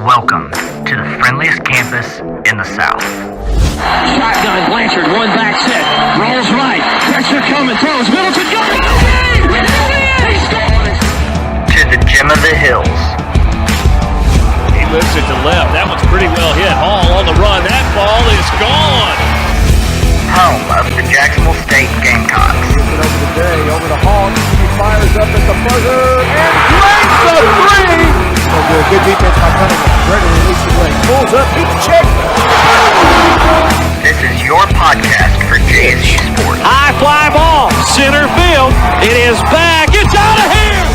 Welcome to the friendliest campus in the South. Shotgun, Blanchard, one back set, rolls right, pressure coming, throws, Middleton, got it! To the gem of the hills. He moves it to left. That one's pretty well hit. Hall on the run. That ball is gone. Home of the Jacksonville State Gamecocks. Over the day, over the Hawks. He fires up at the buzzer and drains the three. Good defense by Cunningham. Ready to release the lane. Pulls up. He checks. This is your podcast for JSU Sports. High fly ball. Center field. It is back. It's out of here.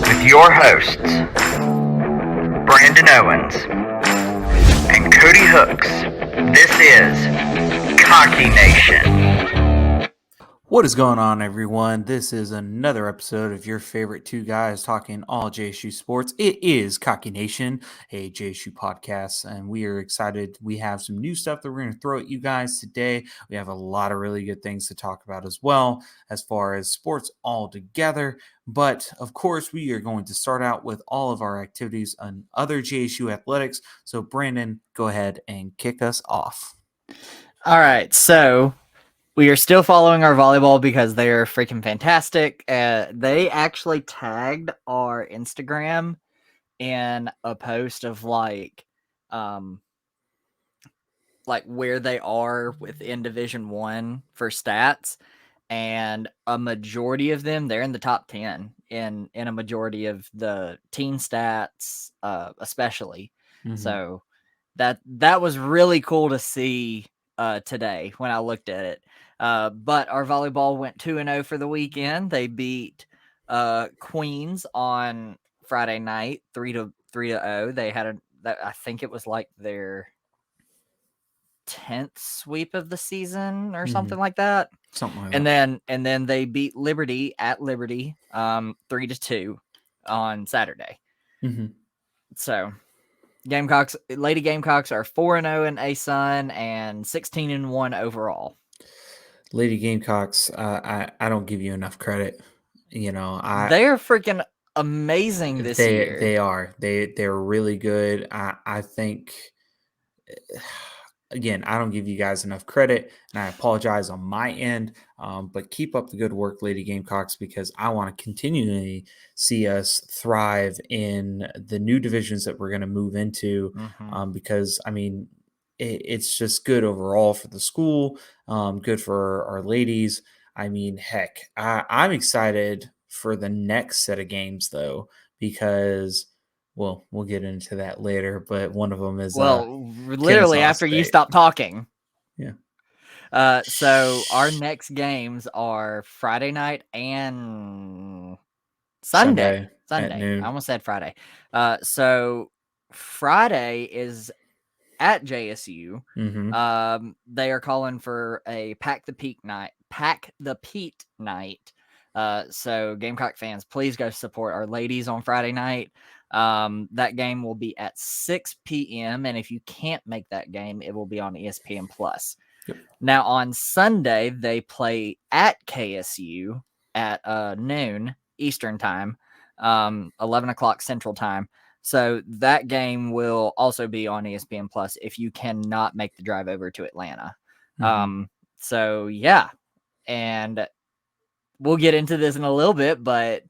With your hosts, Brandon Owens and Cody Hooks. This is Cocky Nation. What is going on, everyone? This is another episode of your favorite two guys talking all JSU sports. It is Cocky Nation, a JSU podcast, and we are excited. We have some new stuff that we're going to throw at you guys today. We have a lot of really good things to talk about as well, as far as sports all together. But, of course, we are going to start out with all of our activities on other JSU athletics. So, Brandon, go ahead and kick us off. All right, so we are still following our volleyball because they are freaking fantastic. They actually tagged our Instagram in a post of like where they are within Division I for stats, and a majority of them, they're in the top 10 in a majority of the teen stats, especially. Mm-hmm. So that was really cool to see today when I looked at it. But our volleyball went 2-0 for the weekend. They beat Queens on Friday night, 3-0. They had I think it was like their 10th sweep of the season or something like that. Something like and that. then they beat Liberty at Liberty 3-2 on Saturday. Mm-hmm. So Lady Gamecocks are 4-0 in ASUN and 16-1 overall. Lady Gamecocks, I don't give you enough credit. You know, They're freaking amazing this year. They are. They're really good. I think, again, I don't give you guys enough credit, and I apologize on my end. But keep up the good work, Lady Gamecocks, because I want to continually see us thrive in the new divisions that we're going to move into. Mm-hmm. Because, I mean, it's just good overall for the school, good for our ladies. I mean, heck, I'm excited for the next set of games, though, because, well, we'll get into that later, but one of them is literally Kennesaw after you State. stop talking. Yeah. So our next games are Friday night and Sunday. at noon. I almost said Friday. So Friday is at JSU. Mm-hmm. They are calling for a Pack the Peak night. So Gamecock fans, please go support our ladies on Friday night. That game will be at 6 p.m. And if you can't make that game, it will be on ESPN Plus. Yep. Now on Sunday, they play at KSU at noon Eastern time, 11 o'clock Central time. So that game will also be on ESPN Plus if you cannot make the drive over to Atlanta. Mm-hmm. So yeah, and we'll get into this in a little bit, but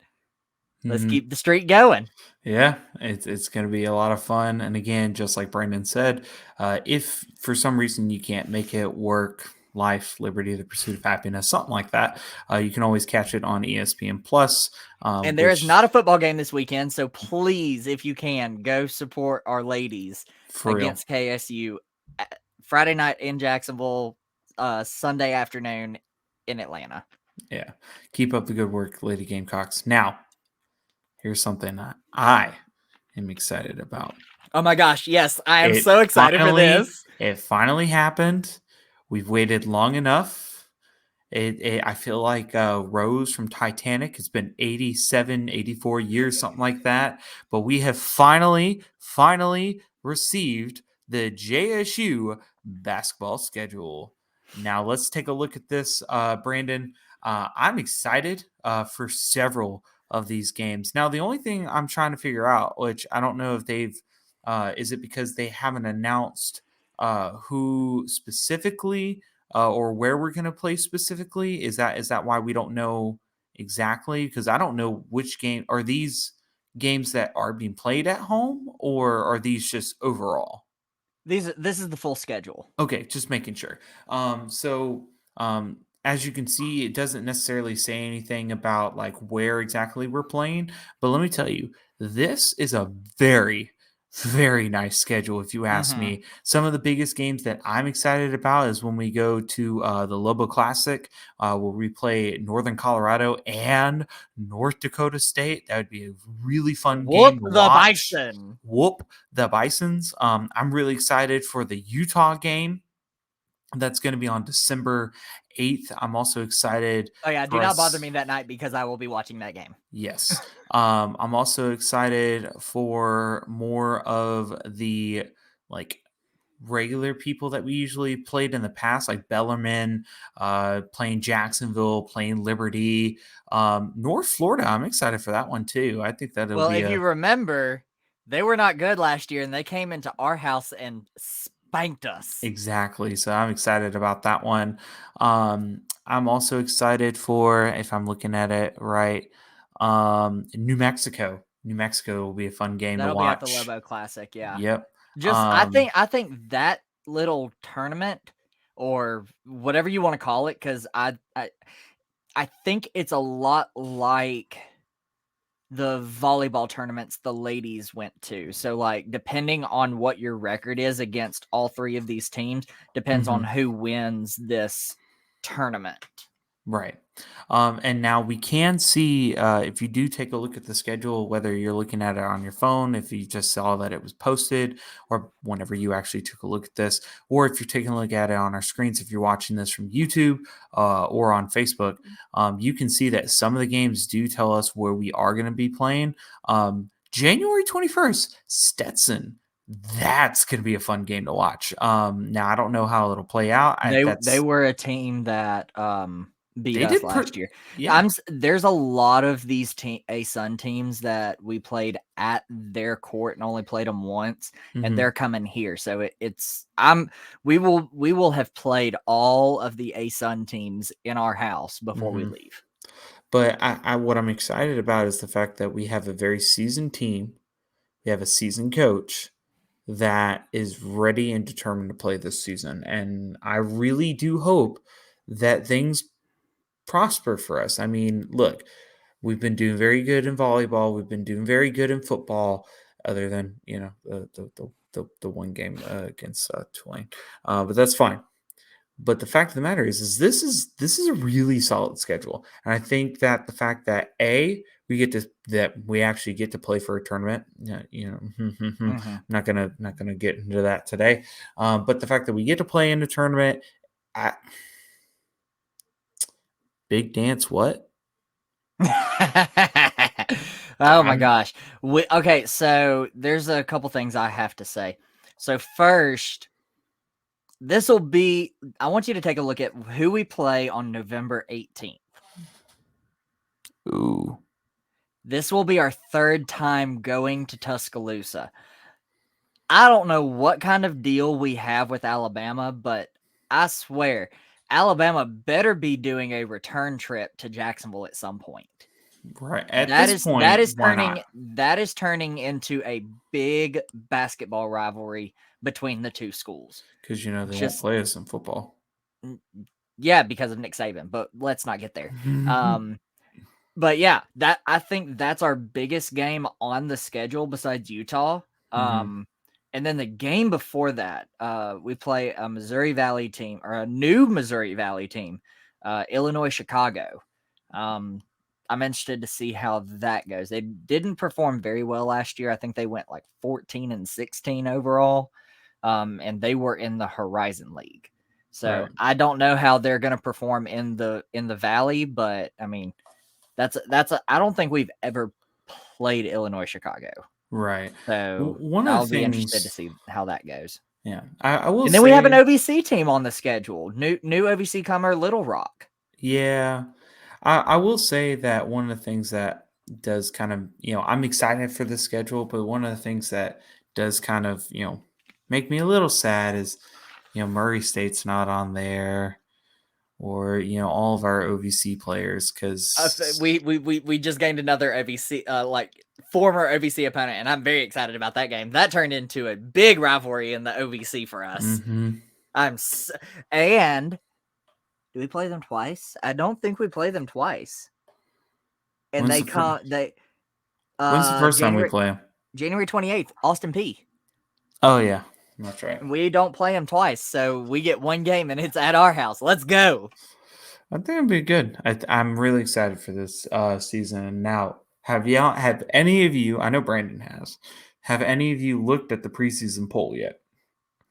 let's keep the streak going. Yeah, it's going to be a lot of fun. And again, just like Brandon said, if for some reason you can't make it, work, life, liberty, the pursuit of happiness, something like that, you can always catch it on ESPN Plus. And there is not a football game this weekend, so please, if you can, go support our ladies against KSU Friday night in Jacksonville, Sunday afternoon in Atlanta. Yeah, keep up the good work, Lady Gamecocks. Now, here's something I am excited about. Oh my gosh, yes, I am so excited for this. It finally happened. We've waited long enough. I feel like Rose from Titanic has been 87, 84 years, something like that. But we have finally received the JSU basketball schedule. Now let's take a look at this, Brandon. I'm excited for several of these games. Now, the only thing I'm trying to figure out, which I don't know if they've Is it because they haven't announced who specifically or where we're going to play specifically? Is that why we don't know exactly? Because I don't know which game are these games that are being played at home, or are these just overall? This is the full schedule. Okay, just making sure. As you can see, it doesn't necessarily say anything about like where exactly we're playing, but let me tell you, this is a very, very nice schedule. If you ask Mhm. me, some of the biggest games that I'm excited about is when we go to the Lobo Classic, where we play Northern Colorado and North Dakota State. That would be a really fun Whoop game to the watch. Bison. Whoop the Bisons. I'm really excited for the Utah game. That's going to be on December 8th. I'm also excited Oh yeah, do for not bother us. me that night because I will be watching that game. Yes. I'm also excited for more of the like regular people that we usually played in the past, like Bellarmine, playing Jacksonville, playing Liberty. North Florida, I'm excited for that one too. I think that'll Well, be if a you remember, they were not good last year, and they came into our house and spanked us. exactly. So I'm excited about that one. I'm also excited for, if I'm looking at it right, New Mexico. New Mexico will be a fun game to That'll be at the watch. Lobo Classic, yeah. Yep. Just I think that little tournament or whatever you want to call it, because I think it's a lot like the volleyball tournaments the ladies went to. So like depending on what your record is against all three of these teams depends on Mhm. who wins this tournament. Right. And now we can see, if you do take a look at the schedule, whether you're looking at it on your phone, if you just saw that it was posted, or whenever you actually took a look at this, or if you're taking a look at it on our screens, if you're watching this from YouTube or on Facebook, you can see that some of the games do tell us where we are going to be playing. January 21st, Stetson. That's going to be a fun game to watch. Now, I don't know how it'll play out. They were a team that beat They us did last year. yeah. There's a lot of these ASUN teams that we played at their court and only played them once, and Mhm. they're coming here. So we will have played all of the ASUN teams in our house before we Mhm. leave. But what I'm excited about is the fact that we have a very seasoned team. We have a seasoned coach that is ready and determined to play this season. And I really do hope that things prosper for us. I mean, look, we've been doing very good in volleyball. We've been doing very good in football, other than, the one game against Tulane. But that's fine. But the fact of the matter is this is a really solid schedule, and I think that the fact that we actually get to play for a tournament, Mhm. not gonna get into that today, but the fact that we get to play in the tournament, I, big dance, what? Oh my I'm gosh. Okay, so there's a couple things I have to say. So first, I want you to take a look at who we play on November 18th. ooh, This will be our third time going to Tuscaloosa. I don't know what kind of deal we have with Alabama, but I swear, Alabama better be doing a return trip to Jacksonville at some point. right at this That point, is why not? turning into a big basketball rivalry between the two schools. Because they won't Just play us in football. yeah, because of Nick Saban, but let's not get there. But yeah, I think that's our biggest game on the schedule besides Utah. Mhm. And then the game before that, we play a Missouri Valley team or a new Missouri Valley team, Illinois Chicago. I'm interested to see how that goes. They didn't perform very well last year. I think they went like 14-16 overall, and they were in the Horizon League. So Right. I don't know how they're going to perform in the Valley, but I mean, I don't think we've ever played Illinois Chicago. Right. So One of the I'll be interested to things, see how that goes. yeah, I will And then we have an say, OVC team on the schedule. New OVC comer Little Rock. yeah, I will say that one of the things that does kind of, I'm excited for the schedule, but one of the things that does kind of, make me a little sad is, Murray State's not on there, or, all of our OVC players, because We just gained another OVC, former OVC opponent, and I'm very excited about that game. That turned into a big rivalry in the OVC for us. And do we play them twice? I don't think we play them twice. And When's they the come. when's the first time we play them? January 28th, Austin P. Oh yeah, that's right. We don't play them twice, so we get one game, and it's at our house. Let's go. I think it'll be good. I'm really excited for this season. Now, have any of you? I know Brandon has. Have any of you looked at the preseason poll yet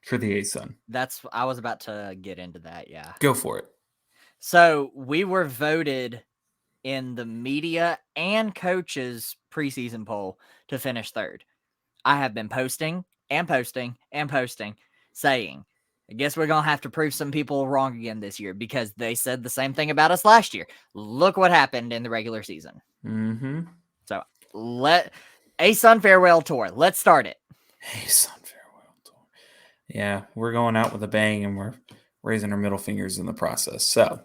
for the ASUN? I was about to get into that. Yeah, go for it. So we were voted in the media and coaches preseason poll to finish third. I have been posting and posting and posting, saying, I guess we're going to have to prove some people wrong again this year, because they said the same thing about us last year. Look what happened in the regular season. Mm-hmm. So ASUN farewell tour. Let's start it. ASUN farewell tour. Yeah, we're going out with a bang, and we're raising our middle fingers in the process. So,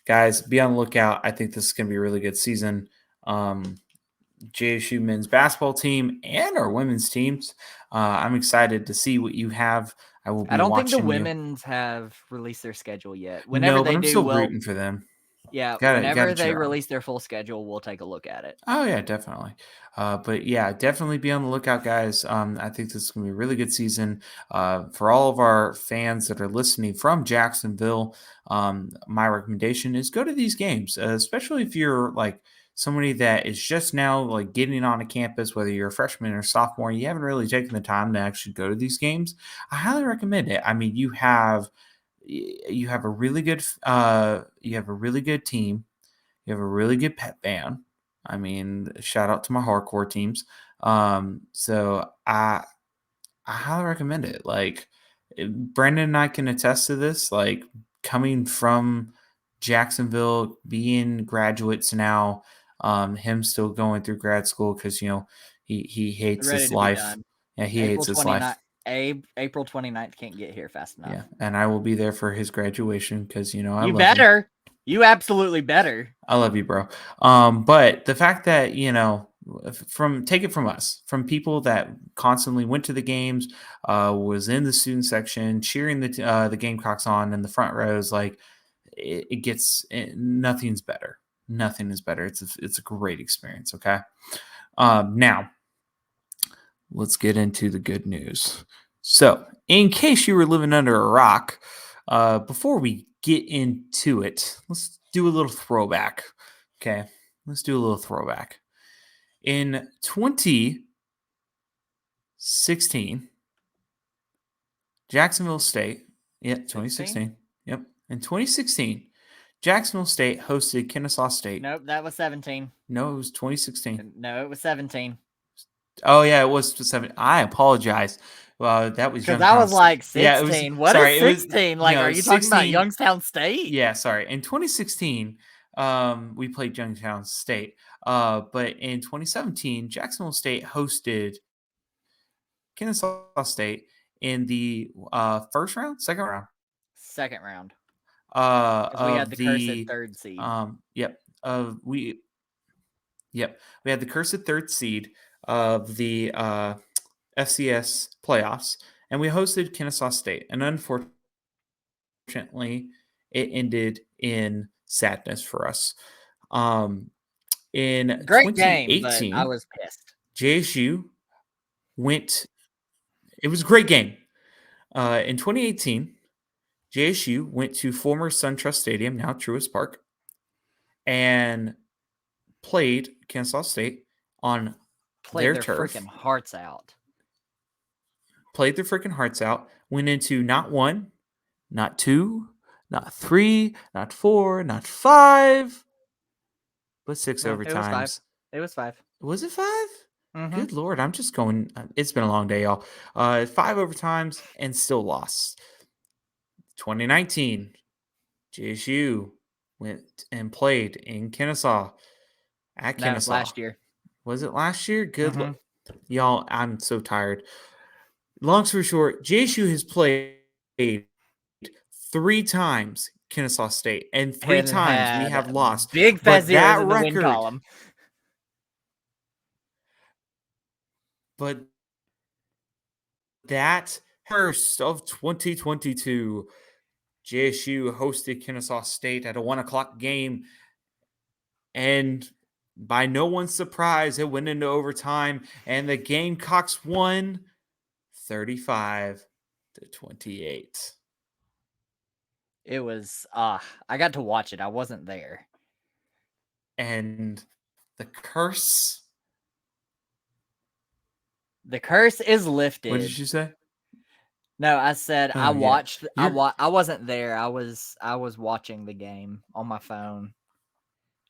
guys, be on the lookout. I think this is going to be a really good season. JSU men's basketball team and our women's teams. I'm excited to see what you have. I don't think the women's have released their schedule yet. Whenever they do, I'm still rooting for them. Yeah, whenever they release their full schedule, we'll take a look at it. Oh yeah, definitely. But yeah, definitely be on the lookout, guys. I think this is going to be a really good season. For all of our fans that are listening from Jacksonville, my recommendation is go to these games, especially if you're like somebody that is just now like getting on a campus, whether you're a freshman or sophomore, you haven't really taken the time to actually go to these games. I highly recommend it. I mean, you have a really good team. You have a really good pep band. I mean, shout out to my hardcore teams. So I highly recommend it. Like, Brandon and I can attest to this. Like, coming from Jacksonville, being graduates now, him still going through grad school because he hates his life. Yeah, he hates his life. April 29th can't get here fast enough. Yeah, and I will be there for his graduation because I love better. You absolutely better. I love you, bro. But the fact that take it from us, from people that constantly went to the games, was in the student section cheering the Gamecocks on in the front rows, like nothing's better. Nothing is better. It's a great experience. Okay. Now let's get into the good news. So, in case you were living under a rock, before we get into it, let's do a little throwback. Okay, let's do a little throwback. In 2016, Jacksonville State, 2016, yep. In 2016, Jacksonville State hosted Kennesaw State. Nope, that was 17. No, it was 2016. No, it was 17. Oh, yeah, it was 7. I apologize. That was because that was like 16. Yeah, what is 16? Are you 16, talking about Youngstown State? Yeah, sorry. In 2016, we played Youngstown State. But in 2017, Jacksonville State hosted Kennesaw State in the first round, second round. Second round. We had the cursed third seed. We had the cursed third seed of the FCS playoffs, and we hosted Kennesaw State. And unfortunately, it ended in sadness for us. In great 2018, game, but I was pissed. JSU went. It was a great game. In 2018, JSU went to former SunTrust Stadium, now Truist Park, and played Kennesaw State on their turf. Freaking hearts out. Played their freaking hearts out. Went into not 1, not 2, not 3, not 4, not 5, but 6 overtimes. It was 5. Was it 5? Mm-hmm. Good Lord. I'm just going. It's been a long day, y'all. 5 overtimes and still lost. 2019, JSU went and played in Kennesaw. At Kennesaw. Last year. Was it last year? Good. Mm-hmm. Y'all, I'm so tired. long story short, JSU has played 3 times Kennesaw State, and 3 And times we had have lost. big fat But zeros that in the win record, column. but that first of 2022, JSU hosted Kennesaw State at a 1:00 game, and by no one's surprise, it went into overtime, and the Gamecocks won 35-28. It was I got to watch it. I wasn't there. And the curse. The curse is What lifted. did you say? No, I said I Oh, yeah. watched. You're- I wasn't there. I was watching the game on my phone,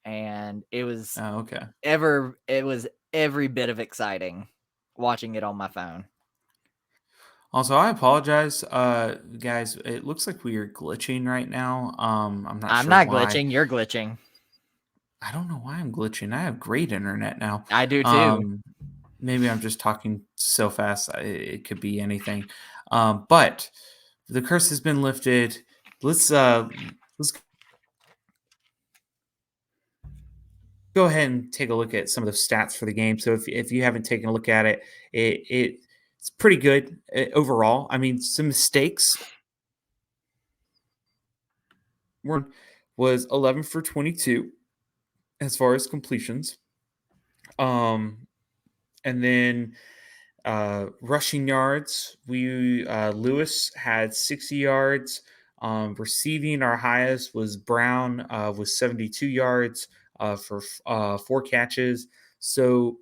and it was Oh, okay. every bit of exciting watching it on my phone. Also, I apologize, guys. It looks like we are glitching right now. I'm not I'm sure not why. glitching. You're glitching. I don't know why I'm glitching. I have great internet now. I do too. Maybe I'm just talking so fast. It could be anything. But the curse has been lifted. Let's go ahead and take a look at some of the stats for the game. So if you haven't taken a look at it, it's pretty good overall. I mean, some mistakes. Was 11 for 22 as far as completions. And then rushing yards, Lewis had 60 yards. Receiving, our highest was Brown with 72 yards for 4 catches. So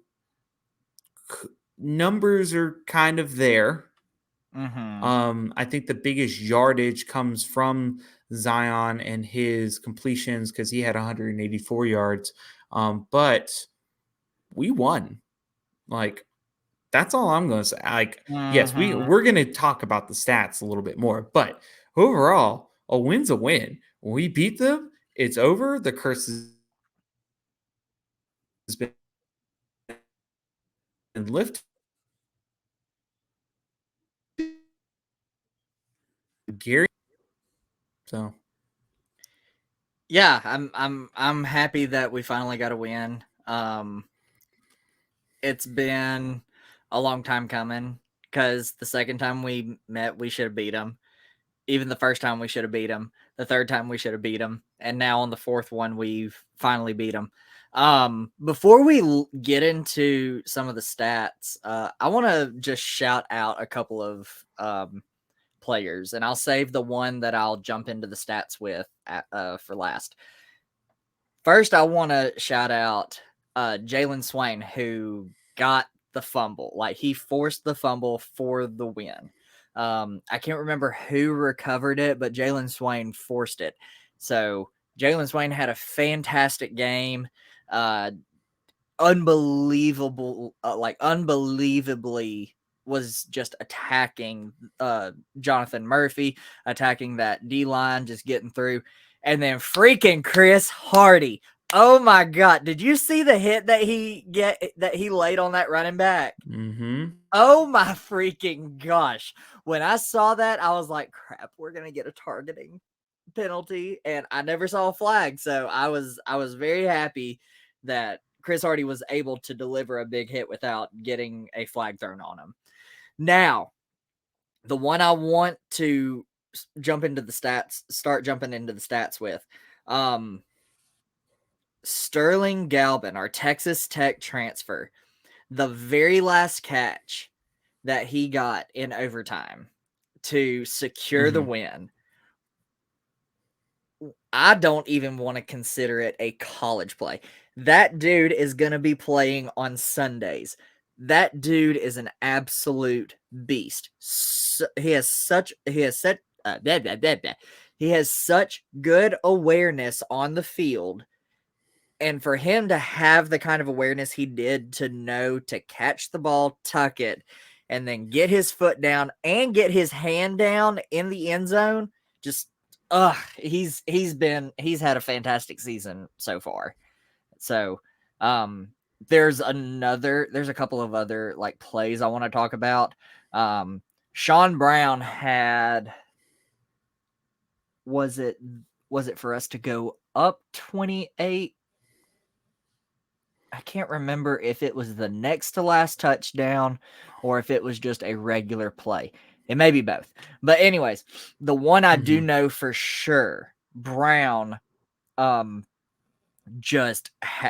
numbers are kind of there. Mm-hmm. I think the biggest yardage comes from Zion and his completions because he had 184 yards. But we won. Like, that's all I'm going to say. Like, yes, we're going to talk about the stats a little bit more, but overall, a win's a win. When we beat them, it's over. The curse has been lifted. Gary. So Yeah, I'm happy that we finally got a win. It's been a long time coming because the second time we met, we should have beat them. Even the first time we should have beat them. The third time we should have beat them. And now on the fourth one, we've finally beat them. Before we get into some of the stats, I want to just shout out a couple of players, and I'll save the one that I'll jump into the stats with for last. First, I want to shout out Jalen Swain, who got the fumble. Like, he forced the fumble for the win. I can't remember who recovered it, but Jalen Swain forced it. So Jalen Swain had a fantastic game. Unbelievably was just attacking Jonathan Murphy, attacking that D-line, just getting through. And then freaking Chris Hardy. Oh my God. Did you see the hit that he laid on that running back? mm-hmm. Oh my freaking gosh. When I saw that, I was like, crap, we're going to get a targeting penalty. And I never saw a flag. So I was very happy that Chris Hardy was able to deliver a big hit without getting a flag thrown on him. Now, the one I want to start jumping into the stats with, Sterling Galvin, our Texas Tech transfer, the very last catch that he got in overtime to secure the win. I don't even want to consider it a college play. That dude is going to be playing on Sundays. That dude is an absolute beast. He has such good awareness on the field. And for him to have the kind of awareness he did to know to catch the ball, tuck it, and then get his foot down and get his hand down in the end zone, just he's had a fantastic season so far. So there's a couple of other like plays I want to talk about. Sean Brown had, was it for us to go up 28? I can't remember if it was the next to last touchdown or if it was just a regular play. It may be both. But anyways, the one I do know for sure, Brown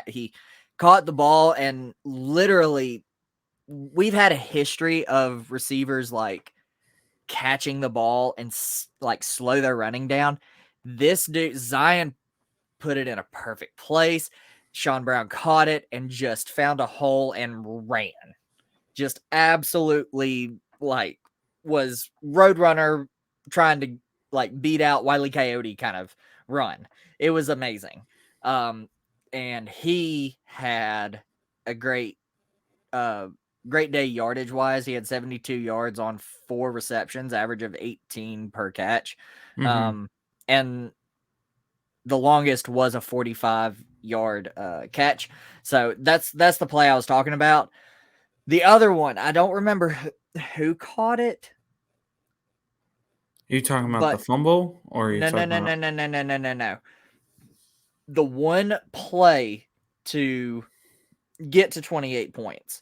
he caught the ball, and literally we've had a history of receivers like catching the ball and like slow their running down. This dude, Zion, put it in a perfect place. Sean Brown caught it and just found a hole and ran. Just absolutely like was Roadrunner trying to like beat out Wile E. Coyote kind of run. It was amazing. And he had a great day yardage wise. He had 72 yards on 4 receptions, average of 18 per catch. And the longest was a 45-yard catch. So that's the play I was talking about. The other one, I don't remember who caught it. Are you talking about the fumble, or are you No. The one play to get to 28 points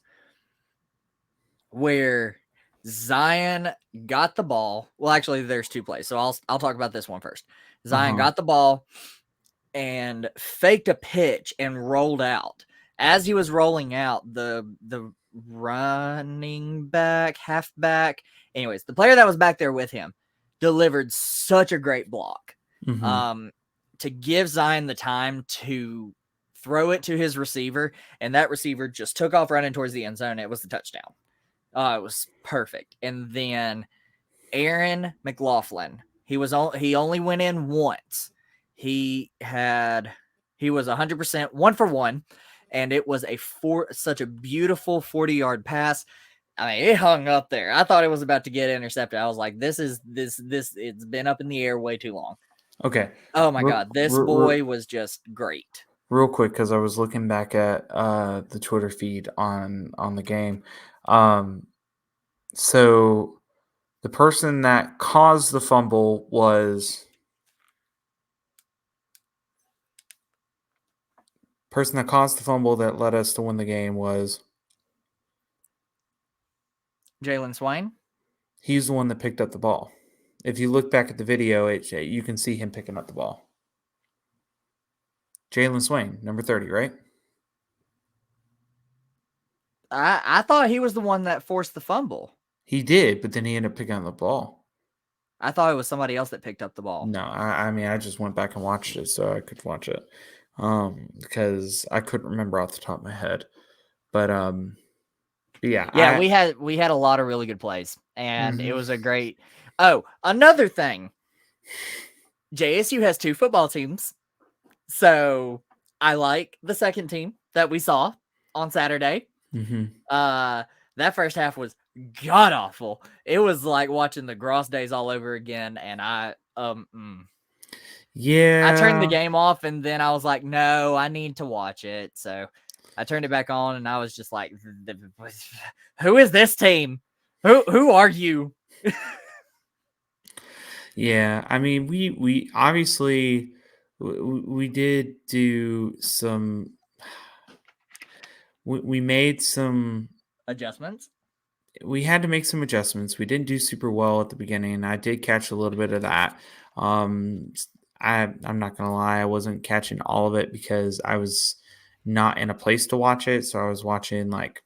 where Zion got the ball. Well, actually, there's 2 plays, so I'll talk about this one first. Zion got the ball and faked a pitch and rolled out. As he was rolling out, the running back, halfback, anyways, the player that was back there with him delivered such a great block to give Zion the time to throw it to his receiver, and that receiver just took off running towards the end zone. It was the touchdown. It was perfect. And then Aaron McLaughlin, he only went in once. He was 100%, 1 for 1, and it was such a beautiful 40-yard pass. I mean, it hung up there. I thought it was about to get intercepted. I was like, this it's been up in the air way too long. Okay. Oh my God, this boy was just great. Real quick, because I was looking back at the Twitter feed on the game. So the person that caused the fumble was that led us to win the game was Jalen Swain. He's the one that picked up the ball. If you look back at the video, you can see him picking up the ball. Jalen Swain, number 30, right? I thought he was the one that forced the fumble. He did, but then he ended up picking up the ball. I thought it was somebody else that picked up the ball. No, I mean, I just went back and watched it so I could watch it because I couldn't remember off the top of my head. But yeah. We had a lot of really good plays, and it was a great. Oh, another thing. JSU has 2 football teams, so I like the second team that we saw on Saturday. That first half was god awful. It was like watching the Gross days all over again, and I yeah, I turned the game off, and then I was like, no, I need to watch it. So I turned it back on, and I was just like, who is this team? Who are you? Yeah, I mean, we obviously we did do some. We made some adjustments. We had to make some adjustments. We didn't do super well at the beginning. I did catch a little bit of that. I'm not gonna lie, I wasn't catching all of it because I was not in a place to watch it, so I was watching like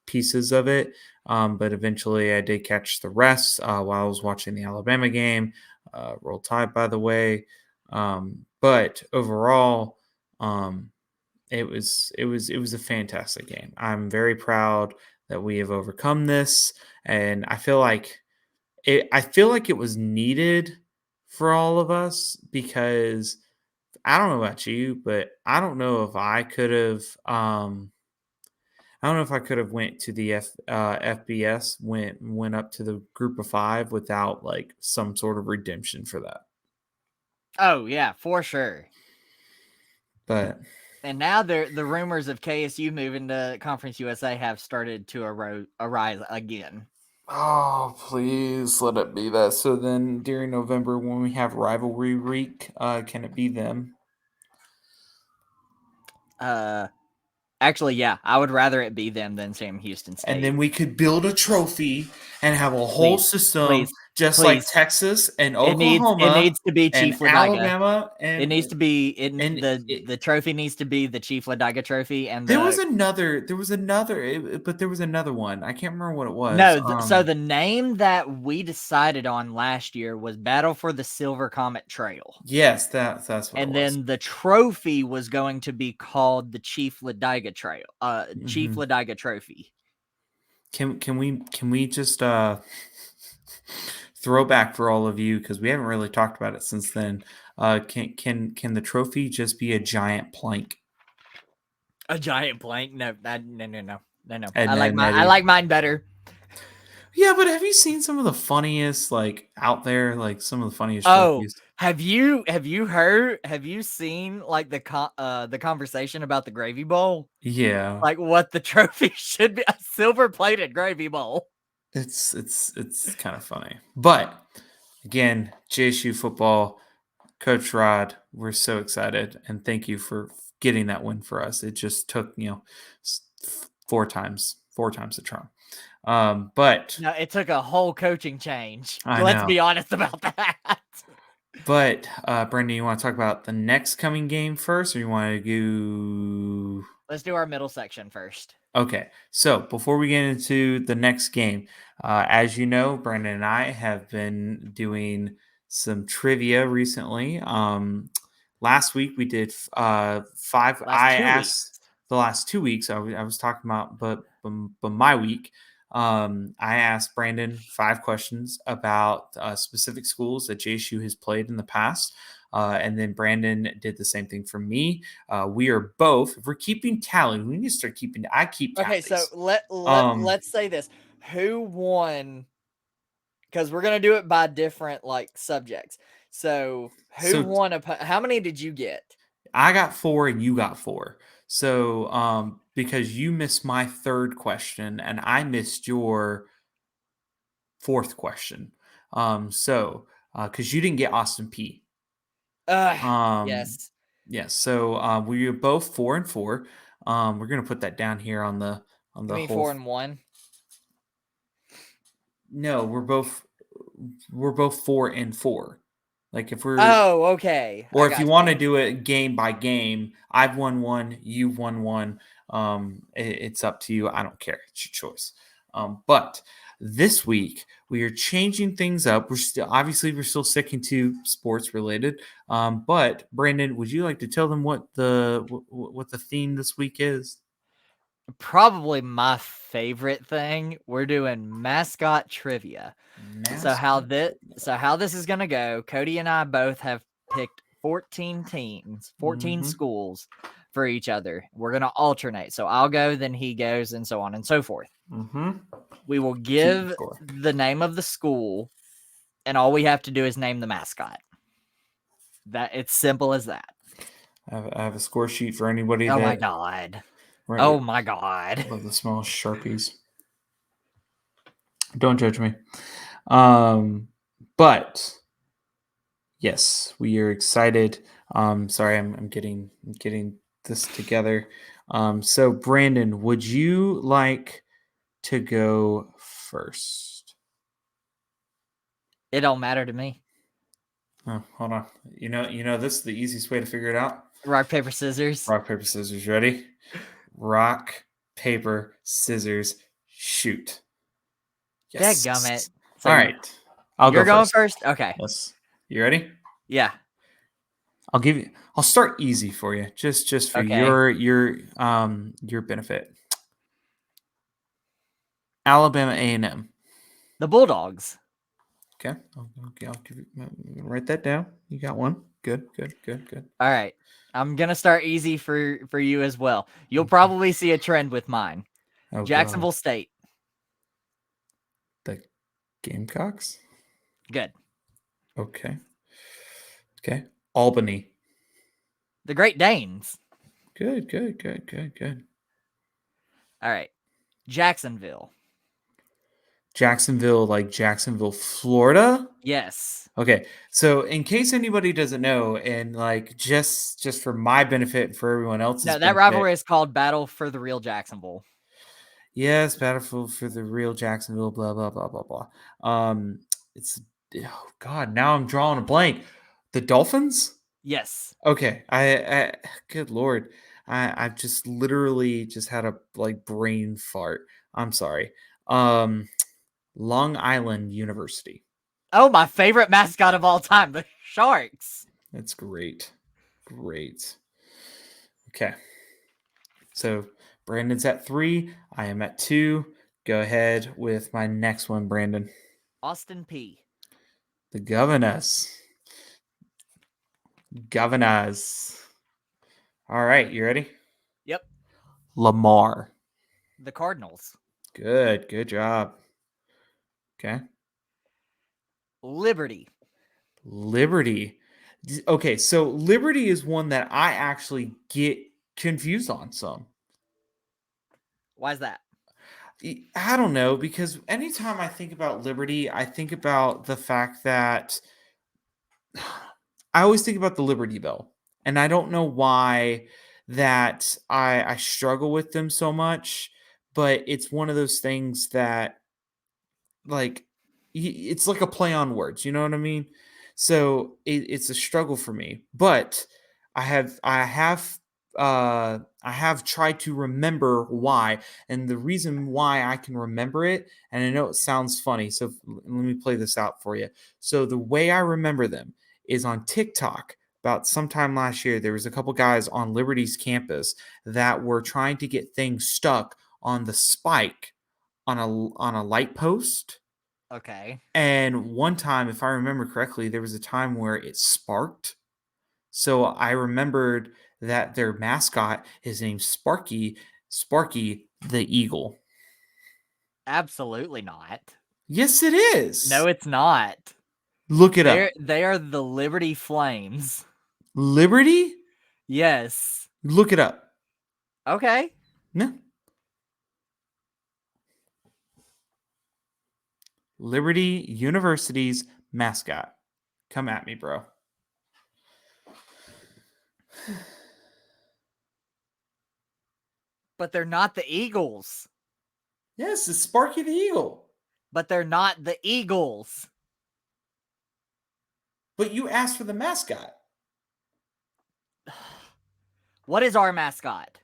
pieces of it. But eventually, I did catch the rest while I was watching the Alabama game. Roll Tide, by the way. But overall, it was a fantastic game. I'm very proud that we have overcome this, and I feel like it was needed for all of us because I don't know about you, but I don't know if I could have. I don't know if I could have went to the FBS, went up to the group of 5 without like some sort of redemption for that. Oh yeah, for sure. But and now the rumors of KSU moving to Conference USA have started to arise again. Oh, please let it be that. So then during November when we have Rivalry Week, can it be them? Actually, yeah, I would rather it be them than Sam Houston State. And then we could build a trophy and have a whole Please, system just please. like Texas and It Oklahoma needs to be and Chief Ladiga. Alabama. And It needs to be and the trophy needs to be the Chief Ladiga trophy, and there was another but there was another one. I can't remember what it was. no. So the name that we decided on last year was Battle for the Silver Comet Trail. Yes, that's what And it was. then the trophy was going to be called the Chief Ladiga Trail, Chief Ladiga Trophy. Can we just throw back for all of you because we haven't really talked about it since then. Can the trophy just be a giant plank? A giant plank? No. And I like mine better. Yeah, but have you seen some of the funniest out there, some of the funniest Oh, trophies? have you seen the conversation about the gravy bowl? Yeah. Like what the trophy should be, a silver-plated gravy bowl. It's kind of funny. But again, JSU football, Coach Rod, we're so excited and thank you for getting that win for us. It just took, four times the charm. But No, it took a whole coaching change. I Let's know. be honest about that. But Brendan, you want to talk about the next coming game first, or you want to go? Let's do our middle section first. Okay, so before we get into the next game, as you know, Brandon and I have been doing some trivia recently. Last week we did five. I asked the last 2 weeks. I was talking about, but my week. I asked Brandon 5 questions about specific schools that JSU has played in the past. And then Brandon did the same thing for me. We are both, if we're keeping tally, we need to start keeping, I keep tallies. Okay, so let's say this. Who won? Because we're going to do it by different subjects. So who won? How many did you get? I got 4 and you got 4. So because you missed my 3rd question and I missed your 4th question. Because you didn't get Austin P. Yes. Yes. So we were both 4 and 4. We're gonna put that down here on the You mean whole 4 and 1? No, we're both 4 and 4. Like if we're okay. or if you want to do it game by game, I've won 1, you've won 1. It's up to you. I don't care. It's your choice. But this week we are changing things up. We're still sticking to sports related. But Brandon, would you like to tell them what the theme this week is? Probably my favorite thing. We're doing mascot trivia. So how this is gonna go? Cody and I both have picked 14 teams, 14 schools for each other. We're gonna alternate. So I'll go, then he goes, and so on and so forth. We will give the name of the school, and all we have to do is name the mascot. That it's simple as that. I have a score sheet for anybody. Oh my god! Right, oh my god! Love the small Sharpies. Don't judge me. But yes, we are excited. Sorry, I'm getting this together. So Brandon, would you like to go first? It don't matter to me. Oh, hold on. You know this is the easiest way to figure it out. Rock, paper, scissors. Rock, paper, scissors. Ready? Rock, paper, scissors, shoot. Yes. Dadgummit. So all right. You're going first? Okay. Yes. You ready? Yeah. I'll start easy for you. Just for your benefit. Alabama A&M. The Bulldogs. Okay. I'll give you, write that down. You got one. Good. All right. I'm going to start easy for you as well. You'll probably see a trend with mine. Oh, Jacksonville State. The Gamecocks? Good. Okay. Albany. The Great Danes. Good. All right. Jacksonville. Jacksonville, like Jacksonville, Florida? Yes. Okay, so in case anybody doesn't know, and like just for my benefit and for everyone else's No, that benefit, rivalry is called Battle for the Real Jacksonville. yes, Battlefield for the real Jacksonville, blah blah blah blah blah. It's oh god, now I'm drawing a blank. The Dolphins? Yes. Okay, I good lord, I've just literally just had a like brain fart. I'm sorry. Long Island University. Oh, my favorite mascot of all time, the Sharks. That's great. Great. Okay. So Brandon's at 3. I am at 2. Go ahead with my next one, Brandon. Austin P. The Governors. Governors. All right. You ready? Yep. Lamar. The Cardinals. Good. Good job. Okay. Liberty. Liberty. Okay. So Liberty is one that I actually get confused on some. Why is that? I don't know, because anytime I think about Liberty, I think about the fact that I always think about the Liberty Bell, and I don't know why that I struggle with them so much, but it's one of those things that like it's like a play on words, you know what I mean? So it's a struggle for me, but I have tried to remember why, and the reason why I can remember it, and I know it sounds funny, so let me play this out for you. So the way I remember them is on TikTok. About sometime last year, there was a couple guys on Liberty's campus that were trying to get things stuck on the spike on a light post. Okay. And one time, if I remember correctly, there was a time where it sparked. So I remembered that their mascot is named Sparky the Eagle. Absolutely not. Yes, it is. No, it's not. Look it up. They are the Liberty Flames. Liberty? Yes. Look it up. Okay. No. Liberty University's mascot. Come at me, bro. But they're not the Eagles. Yes, it's Sparky the Eagle. But they're not the Eagles. But you asked for the mascot. What is our mascot?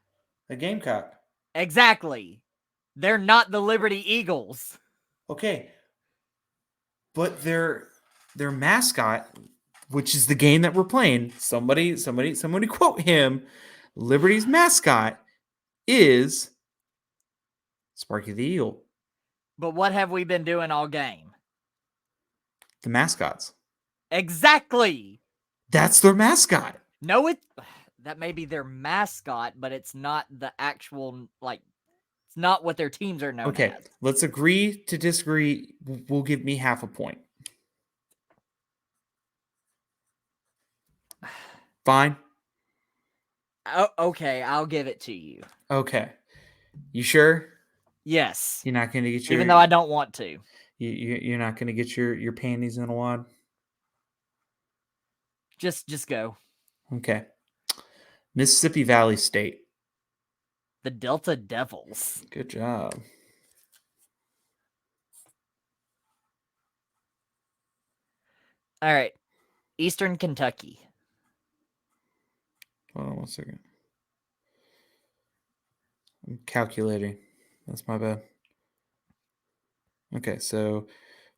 A gamecock. Exactly. They're not the Liberty Eagles. Okay. But their mascot, which is the game that we're playing, somebody quote him, Liberty's mascot is Sparky the Eagle. But what have we been doing all game? The mascots. Exactly. That's their mascot. No, that may be their mascot, but it's not the actual, like, it's not what their teams are known Okay, as. let's agree to disagree. Will give me half a point. Fine. Oh, okay, I'll give it to you. Okay. You sure? Yes. You're not going to get your... Even though I don't want to. You're not going to get your panties in a wad? Just go. Okay. Mississippi Valley State. The Delta Devils. Good job. All right. Eastern Kentucky. Hold on one second. I'm calculating. That's my bad. Okay, so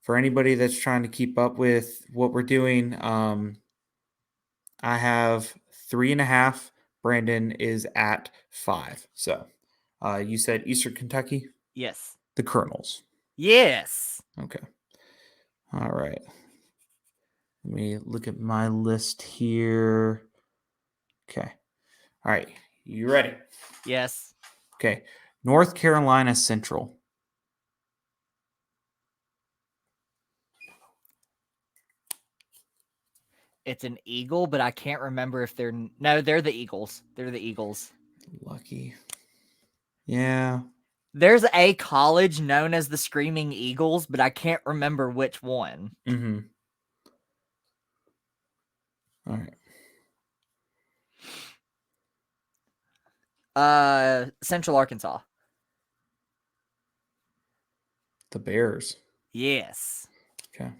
for anybody that's trying to keep up with what we're doing, I have 3.5. Brandon is at 5. So you said Eastern Kentucky? Yes. The Colonels. Yes. Okay. All right. Let me look at my list here. Okay. All right. You ready? Yes. Okay. North Carolina Central. It's an eagle, but I can't remember if they're... No, they're the Eagles. They're the Eagles. Lucky. Yeah. There's a college known as the Screaming Eagles, but I can't remember which one. Mm-hmm. All right. Central Arkansas. The Bears. Yes. Okay.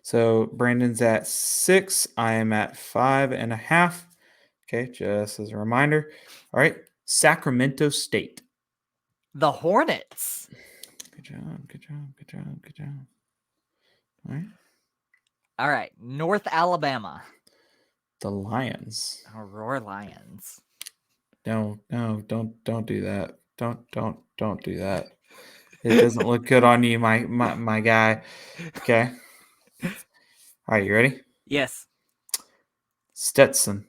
So Brandon's at 6. I am at 5.5. Okay, just as a reminder. All right. Sacramento State. The Hornets. Good job. Good job. Good job. Good job. All right. All right. North Alabama. The Lions. Aurora Lions. No, don't do that. Don't do that. It doesn't look good on you, my guy. Okay. All right, you ready? Yes. Stetson,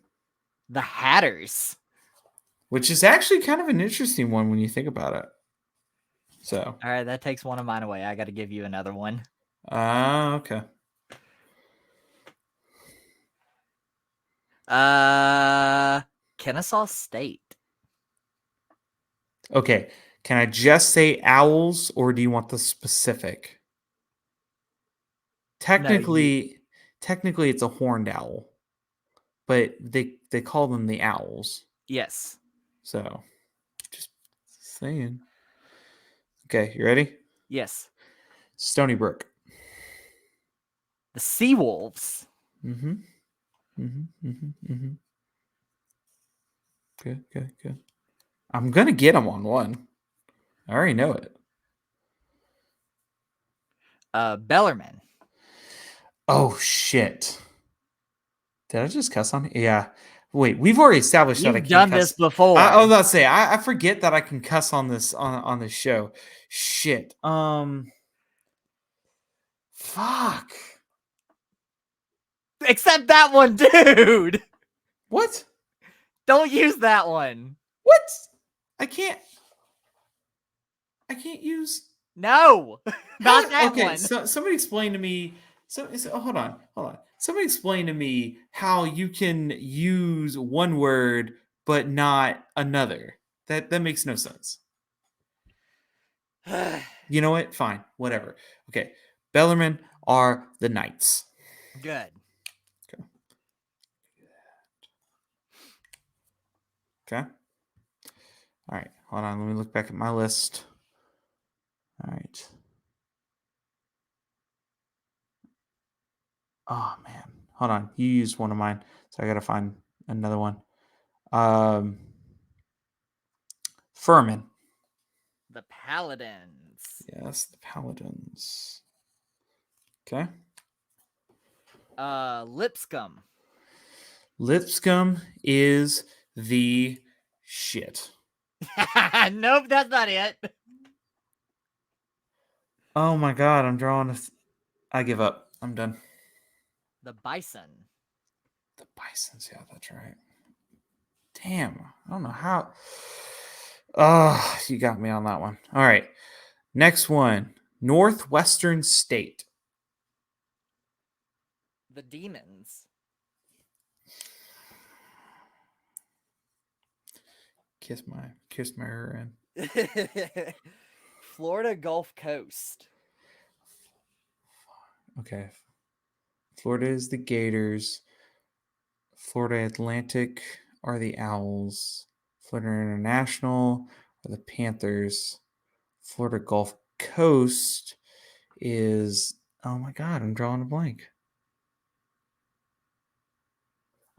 The Hatters. which is actually kind of an interesting one when you think about it. So, All right, that takes one of mine away. I got to give you another one. okay. Kennesaw State. Okay. Can I just say owls or do you want the specific? Technically, it's a horned owl, but they call them the owls. Yes. So, just saying. Okay, you ready? Yes. Stony Brook. The Seawolves. Mm-hmm. Mm-hmm. Mm-hmm. Mm-hmm. Good. I'm gonna get them on one. I already know it. Bellarmine. Oh shit! Did I just cuss on? Yeah. Wait, we've already established that I You've can done cuss. this before. I was about to say I forget that I can cuss on this on this show. Shit. Fuck. Except that one, dude. What? Don't use that one. What? I can't use. No, not that Okay, one. so somebody explain to me. So hold on. Somebody explain to me how you can use one word but not another. That makes no sense. You know what? Fine, whatever. Okay, Bellarmine are the Knights. Good. Okay. All right. Hold on. Let me look back at my list. All right. Oh man. Hold on. You used one of mine, so I gotta find another one. Furman. The Paladins. Yes, the Paladins. Okay. Lipscomb. Lipscomb is the shit. Nope, that's not it. Oh my god, I'm drawing I give up. I'm done. The Bison. The Bisons, yeah, that's right. Damn, I don't know how. Oh, you got me on that one. All right. Next one. Northwestern State. The Demons. Kiss my rear end. Florida Gulf Coast. Okay. Florida is the Gators. Florida Atlantic are the Owls. Florida International are the Panthers. Florida Gulf Coast is, oh my god, I'm drawing a blank.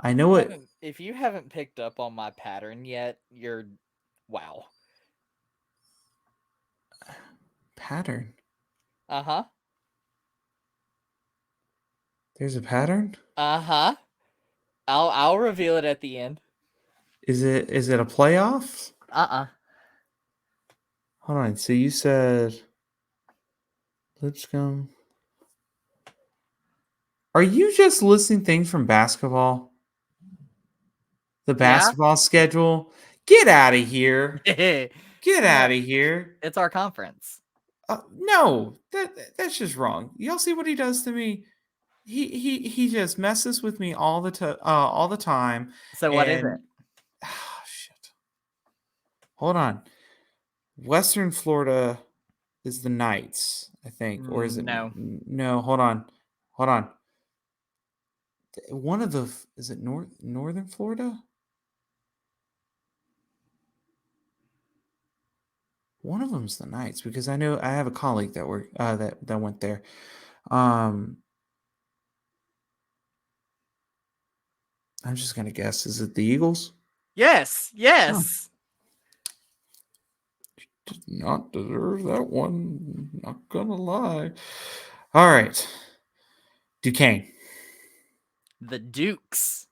I know it. If you haven't picked up on my pattern yet, you're wow. Pattern. Uh-huh. There's a pattern? Uh-huh. I'll reveal it at the end. Is it a playoff? Uh-uh. Hold on. So you said Lipscomb. Are you just listing things from basketball? The basketball schedule? Get out of here. Get out of here. It's our conference. No, that's just wrong. Y'all see what he does to me? He just messes with me all the time. So what is it? Oh, shit. Hold on. Western Florida is the Knights, I think, or is it? No. No, hold on. One of the is it Northern Florida? One of them's the Knights because I know I have a colleague that that went there. I'm just gonna guess. Is it the Eagles? Yes. Did not deserve that one. Not gonna lie. All right, Duquesne. The Dukes.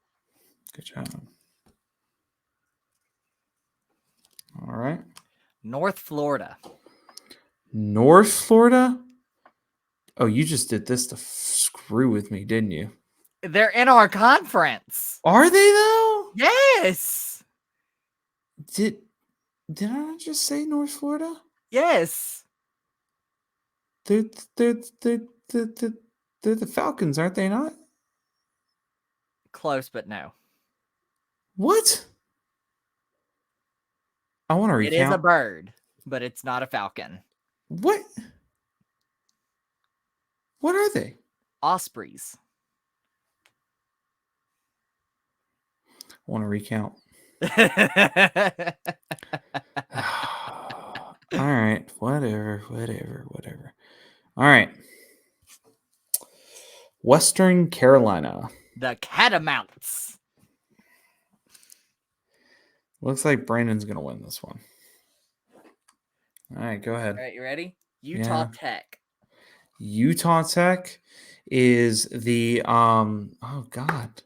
Good job. All right, North Florida. North Florida. Oh, you just did this to screw with me, didn't you? They're in our conference. Are they though? Yes. Did I not just say North Florida? Yes. They're the Falcons, aren't they not? Close, but no. What? I want to recount. It is a bird, but it's not a falcon. What? What are they? Ospreys. I want to recount. All right. Whatever. All right. Western Carolina. The Catamounts. Looks like Brandon's going to win this one. All right, go ahead. All right, you ready? Utah Yeah. Tech. Utah Tech is the oh god.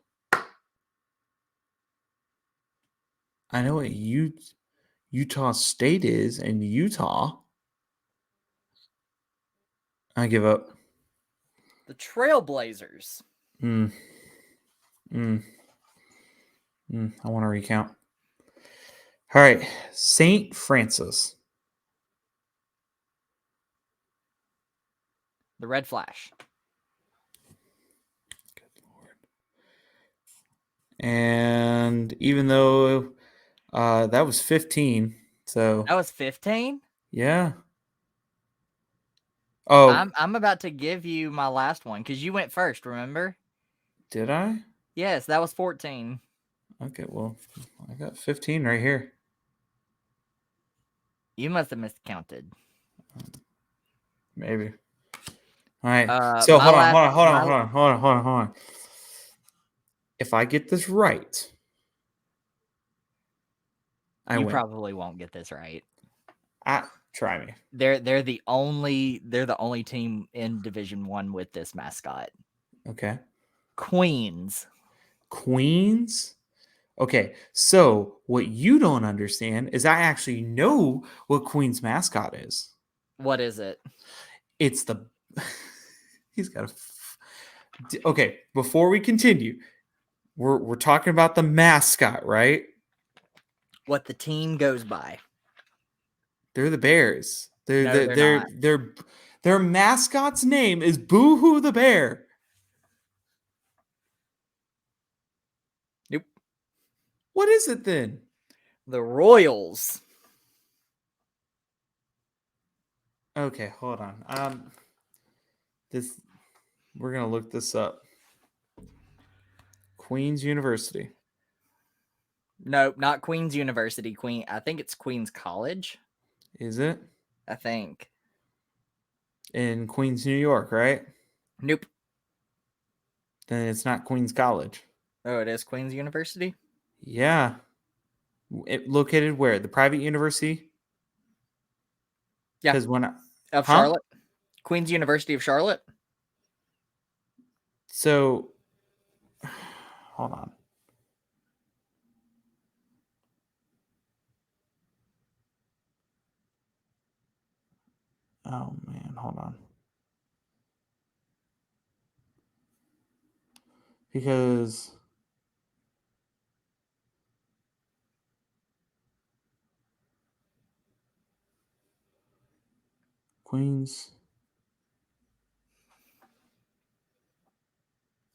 I know what Utah State is in Utah. I give up. The Trailblazers. I want to recount. All right, St. Francis. The Red Flash. Good Lord. And even though that was 15, so That was 15? yeah. Oh, I'm about to give you my last one because you went first, remember? did I? Yes, that was 14. Okay, well, I got 15 right here. You must have miscounted. Maybe. All right. So hold on. If I get this right, I You win. probably won't get this right. Try me. They're the only team in Division 1 with this mascot. Okay. Queens. Queens. Okay. So what you don't understand is I actually know what Queen's mascot is. What is it? It's the. He's got a. Okay. Before we continue, we're talking about the mascot, right? What the team goes by. They're the Bears. No, Their mascot's name is Boo Hoo the Bear. Nope. What is it then? The Royals. Okay, hold on. We're gonna look this up. Queen's University. Nope, not Queen's University. I think it's Queen's College. Is it? I think. In Queens, New York, right? Nope. Then it's not Queens College. Oh, it is Queen's University? Yeah. It located where? The private university? Yeah. Because when Of Charlotte? Queen's University of Charlotte? So hold on. Oh man, hold on. Because Queens.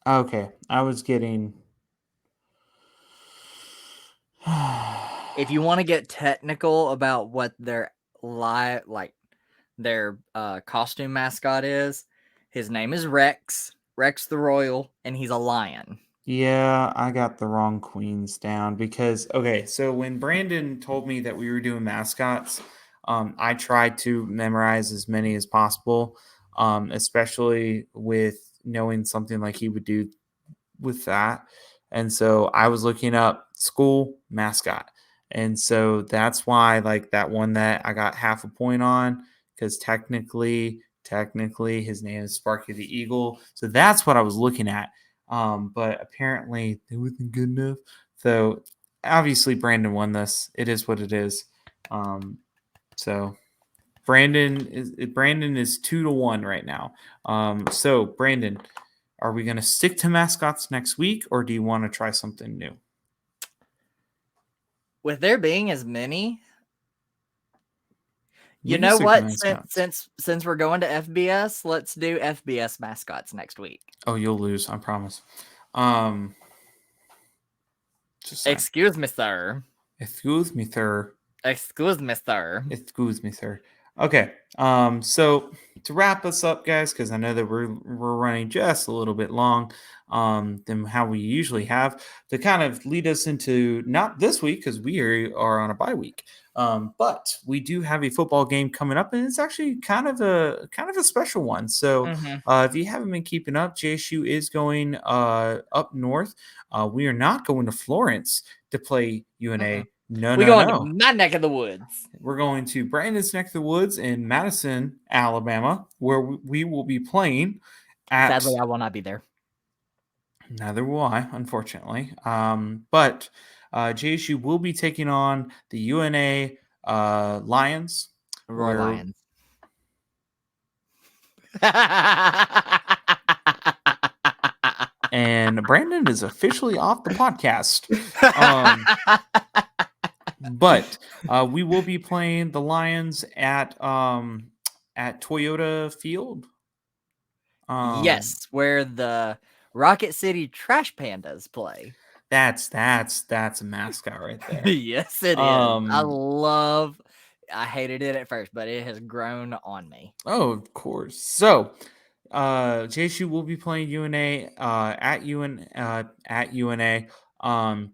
Okay, I was getting. If you want to get technical about what their costume mascot is. His name is Rex the Royal, and he's a lion. Yeah, I got the wrong queens down because okay, so when Brandon told me that we were doing mascots, I tried to memorize as many as possible, especially with knowing something like he would do with that. And so I was looking up school mascot. And so that's why like that one that I got half a point on because technically his name is Sparky the Eagle. So that's what I was looking at. But apparently it wasn't good enough. So obviously Brandon won this. It is what it is. So Brandon is 2-1 right now. So Brandon, are we going to stick to mascots next week, or do you want to try something new? With there being as many, We you can know stick to what? mascots. Since we're going to FBS, let's do FBS mascots next week. Oh, you'll lose, I promise. Just Excuse me, sir. excuse me, sir. Excuse me, sir. Excuse me, sir. Okay. So to wrap us up, guys, because I know that we're running just a little bit long than how we usually have, to kind of lead us into not this week because we are on a bye week. But we do have a football game coming up, and it's actually kind of a special one. So if you haven't been keeping up, JSU is going up north. We are not going to Florence to play UNA. No, We're going to my neck of the woods. We're going to Brandon's neck of the woods in Madison, Alabama, where we will be playing at. Sadly, I will not be there. Neither will I, unfortunately. But JSU will be taking on the UNA Lions. Roy Lions. And Brandon is officially off the podcast. But we will be playing the Lions at Toyota Field. Yes, where the Rocket City Trash Pandas play. That's a mascot right there. Yes, it is. I hated it at first, but it has grown on me. Oh, of course. So, JSU will be playing UNA at UNA,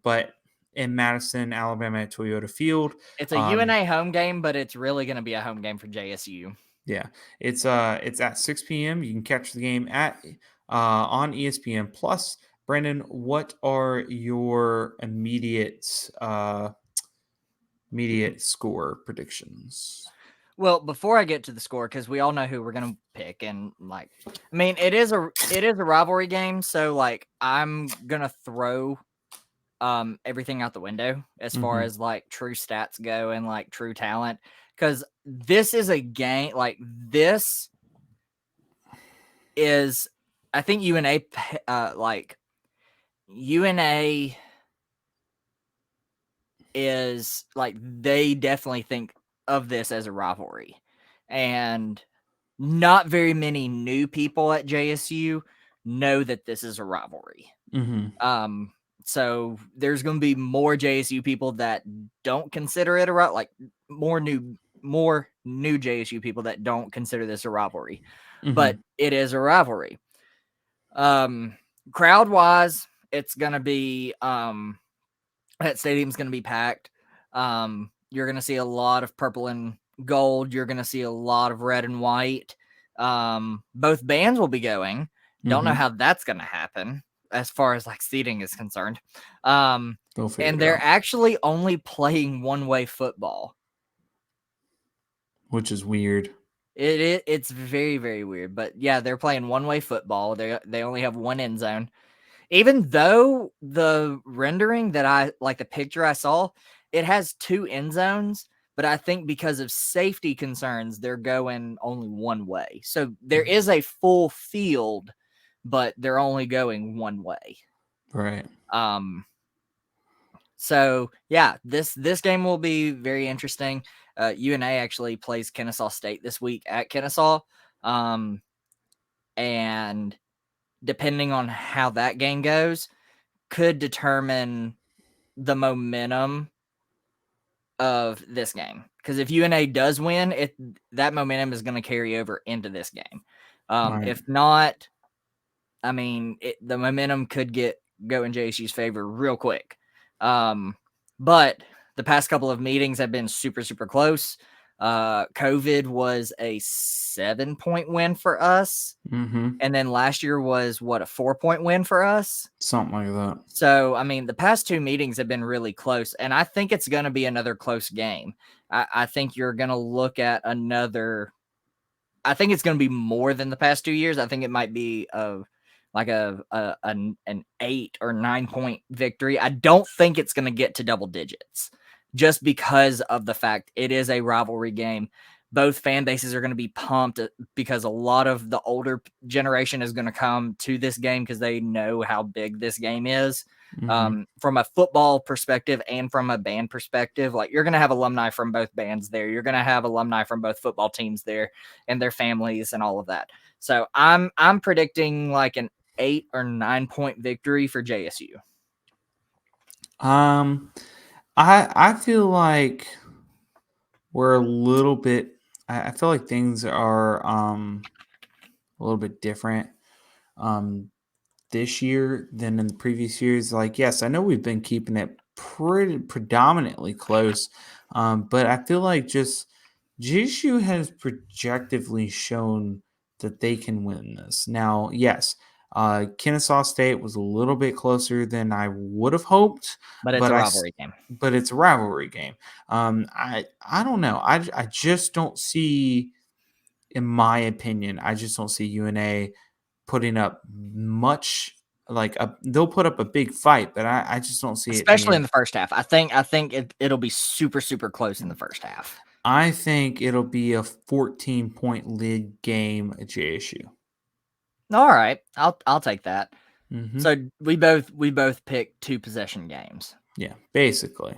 but in Madison, Alabama at Toyota Field. It's a UNA home game, but it's really going to be a home game for JSU. Yeah, it's at 6 p.m. You can catch the game on ESPN Plus. Brandon, what are your immediate score predictions? Well, before I get to the score, because we all know who we're gonna pick, and it is a rivalry game, so I'm gonna throw everything out the window as far as true stats go and true talent, because this is a game this is, I think UNA UNA is they definitely think of this as a rivalry, and not very many new people at JSU know that this is a rivalry. So there's going to be more JSU people that don't consider it a rivalry, more new JSU people that don't consider this a rivalry, but it is a rivalry. Crowd wise, it's going to be that stadium's going to be packed. You're going to see a lot of purple and gold. You're going to see a lot of red and white. Both bands will be going. Don't know how that's going to happen as far as seating is concerned. And they're actually only playing one-way football, which is weird. It's very, very weird. But yeah, they're playing one-way football. They only have one end zone. Even though the rendering that the picture I saw, it has two end zones, but I think because of safety concerns, they're going only one way. So there is a full field, but they're only going one way. Right. So yeah, this game will be very interesting. UNA actually plays Kennesaw State this week at Kennesaw. And depending on how that game goes, could determine the momentum of this game. because if UNA does win, that momentum is going to carry over into this game. Right. If not, I mean, the momentum could go in JSU's favor real quick. But the past couple of meetings have been super, super close. COVID was a 7-point win for us. Mm-hmm. And then last year was, a 4-point win for us? Something like that. So, I mean, the past 2 meetings have been really close. And I think it's going to be another close game. I think you're going to look at another – I think it's going to be more than the past 2 years. I think it might be an 8 or 9-point victory. I don't think it's going to get to double digits just because of the fact it is a rivalry game. Both fan bases are going to be pumped because a lot of the older generation is going to come to this game because they know how big this game is. Mm-hmm. From a football perspective and from a band perspective, like you're going to have alumni from both bands there. You're going to have alumni from both football teams there and their families and all of that. So I'm predicting like an 8 or 9-point victory for JSU. I feel like we're a little bit. I feel like things are a little bit different this year than in the previous years. Like, yes, I know we've been keeping it predominantly close, but I feel like just JSU has projectively shown that they can win this. Now, yes, Kennesaw State was a little bit closer than I would have hoped, But it's a rivalry game. But it's a rivalry game. I don't know. I just don't see, in my opinion, I just don't see UNA putting up much. They'll put up a big fight, but I just don't see especially it in the first half. I think it'll be super, super close in the first half. I think it'll be a 14-point lead game at JSU. All right, I'll take that. Mm-hmm. So we both picked 2 possession games. Yeah, basically.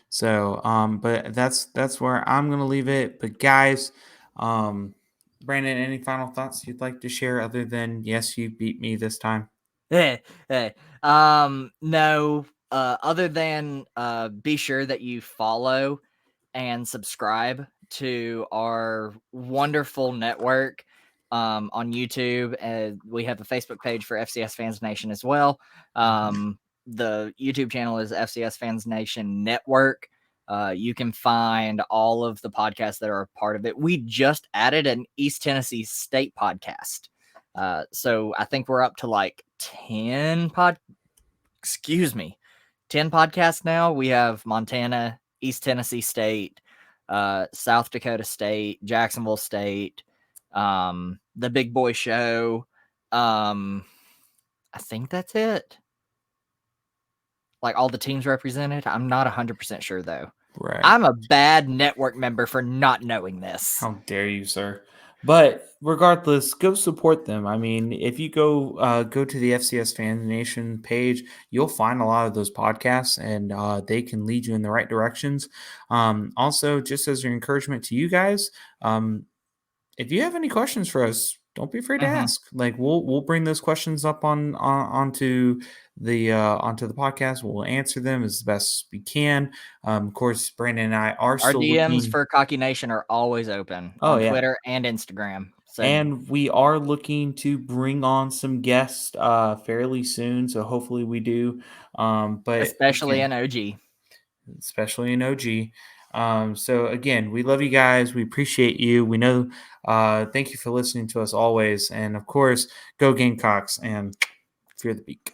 So, but that's where I'm gonna leave it. But guys, Brandon, any final thoughts you'd like to share other than yes, you beat me this time? No. Other than be sure that you follow and subscribe to our wonderful network on YouTube. We have a Facebook page for FCS Fans Nation as well. The YouTube channel is FCS Fans Nation Network. You can find all of the podcasts that are a part of it. We just added an East Tennessee State podcast. So I think we're up to like 10 podcasts now. We have Montana, East Tennessee State, South Dakota State, Jacksonville State, the Big Boy Show. I think that's it. Like all the teams represented. I'm not 100% sure though. Right. I'm a bad network member for not knowing this. How dare you, sir? But regardless, go support them. I mean, if you go to the FCS Fans Nation page, you'll find a lot of those podcasts, and they can lead you in the right directions. Also, just as an encouragement to you guys, if you have any questions for us, don't be afraid to ask. Like we'll bring those questions up onto the podcast. We'll answer them as best we can. Of course, Brandon and I are Our still DMs looking for Cocky Nation are always open on Twitter and Instagram. So, and we are looking to bring on some guests fairly soon. So hopefully we do. But especially in OG. Especially in OG. So again, we love you guys. We appreciate you. We know. Thank you for listening to us always. And of course, go Gamecocks and fear the beak.